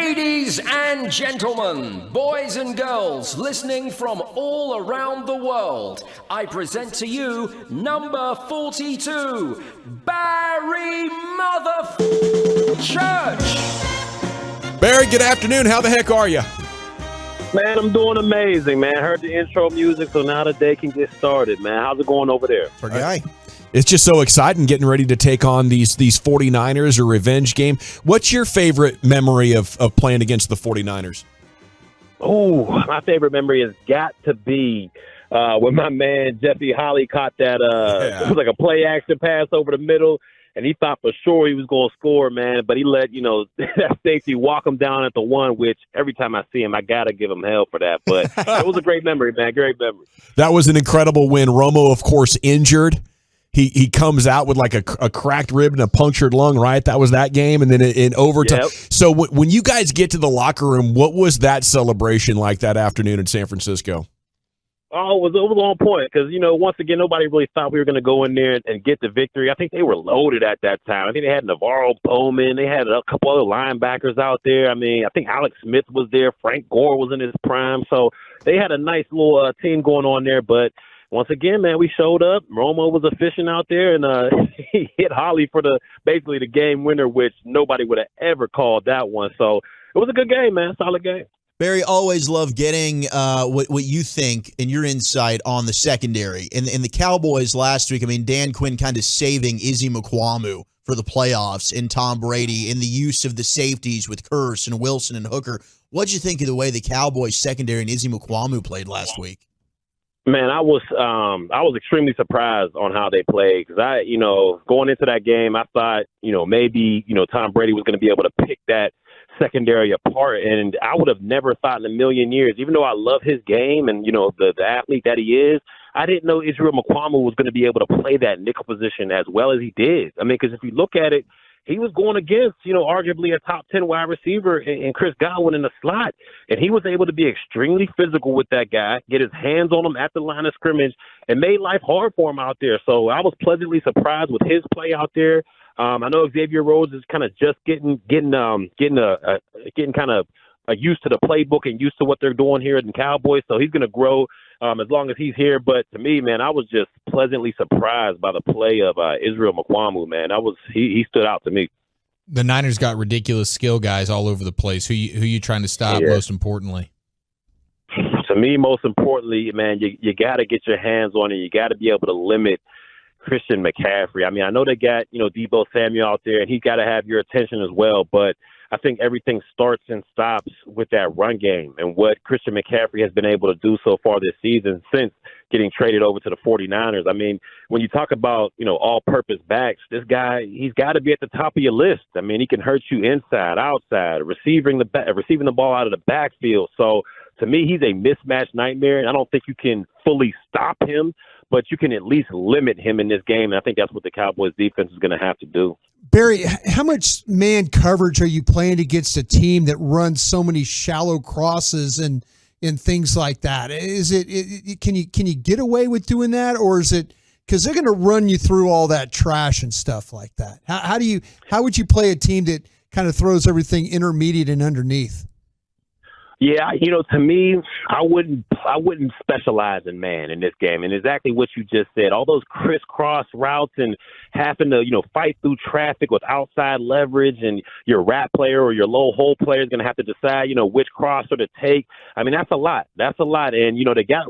Ladies and gentlemen, boys and girls listening from all around the world, I present to you number 42, Barry Church. Barry, good afternoon. How the heck are you? Man, I'm doing amazing, man. Heard the intro music, so now the day can get started, man. How's it going over there? Our guy. It's just so exciting getting ready to take on these 49ers, a revenge game. What's your favorite memory of playing against the 49ers? Oh, my favorite memory has got to be when my man Jesse Holly caught that it was like a play action pass over the middle, and he thought for sure he was going to score, man, but he let, that safety walk him down at the one, which every time I see him, I got to give him hell for that. But it was a great memory, man, great memory. That was an incredible win. Romo, of course, injured. He comes out with like a cracked rib and a punctured lung, right? That was that game, and then in overtime. Yep. So when you guys get to the locker room, what was that celebration like that afternoon in San Francisco? Oh, it was on point because, once again, nobody really thought we were going to go in there and get the victory. I think they were loaded at that time. I think they had Navarro Bowman. They had a couple other linebackers out there. I mean, I think Alex Smith was there. Frank Gore was in his prime. So they had a nice little team going on there, but once again, man, we showed up. Romo was efficient out there, and he hit Holly for basically the game winner, which nobody would have ever called that one. So it was a good game, man. Solid game. Barry, always love getting what you think and your insight on the secondary. In the Cowboys last week, I mean, Dan Quinn kind of saving Izzy McQuamu for the playoffs and Tom Brady in the use of the safeties with Curse and Wilson and Hooker. What'd you think of the way the Cowboys secondary and Izzy McQuamu played last week? Man, I was extremely surprised on how they played because going into that game, I thought, maybe, Tom Brady was going to be able to pick that secondary apart. And I would have never thought in a million years, even though I love his game and, the athlete that he is, I didn't know Israel McQuamu was going to be able to play that nickel position as well as he did. I mean, because if you look at it, he was going against, arguably a top 10 wide receiver in Chris Godwin in the slot. And he was able to be extremely physical with that guy, get his hands on him at the line of scrimmage, and made life hard for him out there. So I was pleasantly surprised with his play out there. I know Xavier Rhodes is kind of just getting kind of used to the playbook and used to what they're doing here in the Cowboys. So he's going to grow as long as he's here. But to me, man, I was just pleasantly surprised by the play of Israel McQuamu, man. He stood out to me. The Niners got ridiculous skill guys all over the place. Who you trying to stop, most importantly? To me, most importantly, man, you got to get your hands on it. You got to be able to limit Christian McCaffrey. I mean, I know they got, Deebo Samuel out there, and he's got to have your attention as well. But I think everything starts and stops with that run game and what Christian McCaffrey has been able to do so far this season since getting traded over to the 49ers. I mean, when you talk about, all-purpose backs, this guy, he's got to be at the top of your list. I mean, he can hurt you inside, outside, receiving the ball out of the backfield. So to me, he's a mismatch nightmare. And I don't think you can fully stop him, but you can at least limit him in this game. And I think that's what the Cowboys defense is going to have to do. Barry, how much man coverage are you playing against a team that runs so many shallow crosses and things like that? Is it can you get away with doing that, or is it because they're going to run you through all that trash and stuff like that? How would you play a team that kind of throws everything intermediate and underneath? Yeah, to me, I wouldn't specialize in man in this game. And exactly what you just said, all those crisscross routes and having to, fight through traffic with outside leverage, and your rat player or your low hole player is going to have to decide, which crosser to take. I mean, that's a lot. And,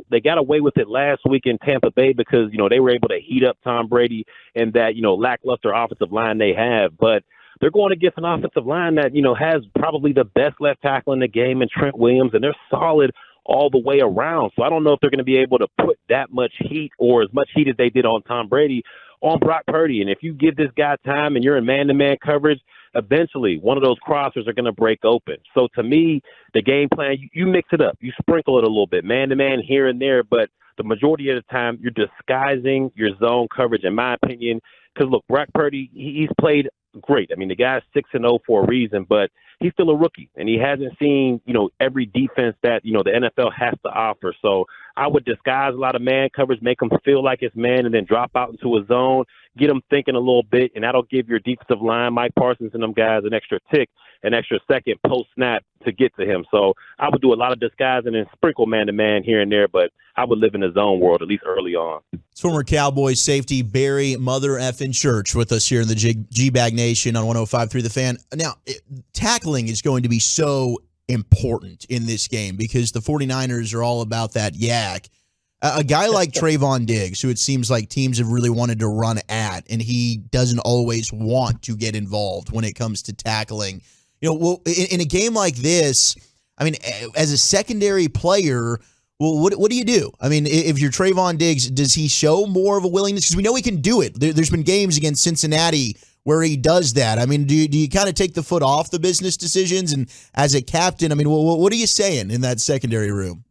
they got away with it last week in Tampa Bay because, they were able to heat up Tom Brady and that, lackluster offensive line they have. But they're going against an offensive line that, has probably the best left tackle in the game in Trent Williams, and they're solid all the way around. So I don't know if they're going to be able to put that much heat or as much heat as they did on Tom Brady on Brock Purdy. And if you give this guy time and you're in man-to-man coverage, eventually one of those crossers are going to break open. So to me, the game plan, you mix it up. You sprinkle it a little bit, man-to-man here and there, but the majority of the time you're disguising your zone coverage, in my opinion, because, look, Brock Purdy, he's played great. I mean, the guy's 6-0 for a reason, but he's still a rookie, and he hasn't seen, every defense that, the NFL has to offer. So I would disguise a lot of man coverage, make him feel like it's man, and then drop out into a zone, get them thinking a little bit, and that'll give your defensive line, Mike Parsons and them guys, an extra tick, an extra second post-snap to get to him. So I would do a lot of disguising and sprinkle man-to-man here and there, but I would live in the zone world, at least early on. It's former Cowboys safety Barry Mother Effin Church with us here in the GBag Nation on 105.3 The Fan. Now, tackling is going to be so important in this game because the 49ers are all about that yak. A guy like Trayvon Diggs, who it seems like teams have really wanted to run at, and he doesn't always want to get involved when it comes to tackling. You know, well, in a game like this, I mean, as a secondary player, well, what do you do? I mean, if you're Trayvon Diggs, does he show more of a willingness? Because we know he can do it. There's been games against Cincinnati where he does that. I mean, do you kind of take the foot off the business decisions? And as a captain, I mean, what are you saying in that secondary room?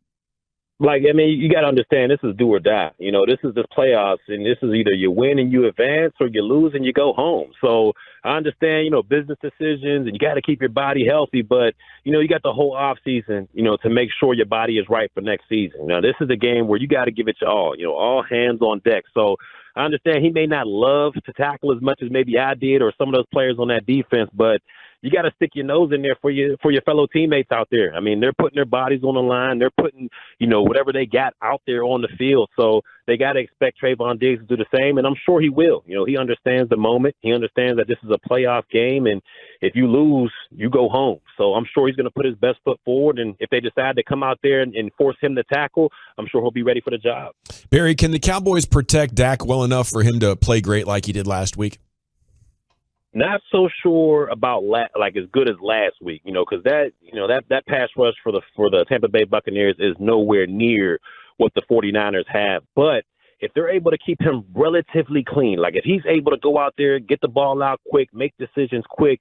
Like, I mean, you got to understand, this is do or die. You know, this is the playoffs, and this is either you win and you advance or you lose and you go home. So I understand, you know, business decisions, and you got to keep your body healthy. But, you know, you got the whole off season, you know, to make sure your body is right for next season. Now, this is a game where you got to give it your all, you know, all hands on deck. So I understand he may not love to tackle as much as maybe I did or some of those players on that defense, but you got to stick your nose in there for your fellow teammates out there. I mean, they're putting their bodies on the line. They're putting, you know, whatever they got out there on the field. So they got to expect Trayvon Diggs to do the same, and I'm sure he will. You know, he understands the moment. He understands that this is a playoff game, and if you lose, you go home. So I'm sure he's going to put his best foot forward, and if they decide to come out there and force him to tackle, I'm sure he'll be ready for the job. Barry, can the Cowboys protect Dak well enough for him to play great like he did last week? Not so sure about like as good as last week, you know, because that pass rush for the Tampa Bay Buccaneers is nowhere near what the 49ers have. But if they're able to keep him relatively clean, like if he's able to go out there, get the ball out quick, make decisions quick,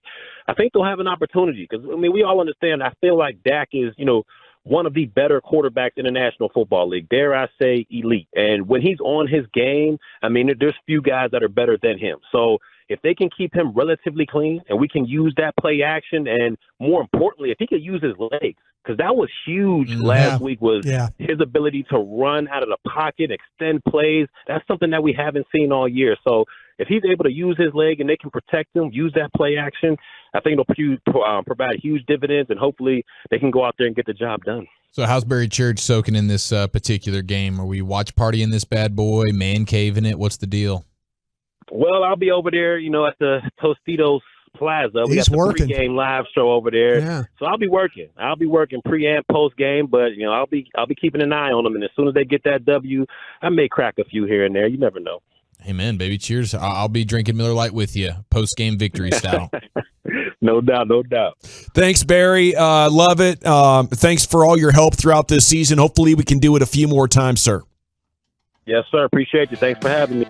I think they'll have an opportunity. Because, I mean, we all understand, I feel like Dak is, you know, one of the better quarterbacks in the National Football League, dare I say elite. And when he's on his game, I mean, there's few guys that are better than him. So if they can keep him relatively clean and we can use that play action, and more importantly, if he can use his legs, because that was huge last week, was his ability to run out of the pocket, extend plays. That's something that we haven't seen all year. So if he's able to use his leg and they can protect him, use that play action, I think it'll provide huge dividends, and hopefully they can go out there and get the job done. So how's Barry Church soaking in this particular game? Are we watch partying this bad boy, man caving it? What's the deal? Well, I'll be over there, you know, at the Tostitos Plaza. We got the pregame live show over there. Yeah. So I'll be working. Pre and post game, but you know, I'll be keeping an eye on them. And as soon as they get that W, I may crack a few here and there. You never know. Amen, baby. Cheers. I'll be drinking Miller Lite with you, post game victory style. No doubt, no doubt. Thanks, Barry. Love it. Thanks for all your help throughout this season. Hopefully we can do it a few more times, sir. Yes, sir. Appreciate you. Thanks for having me.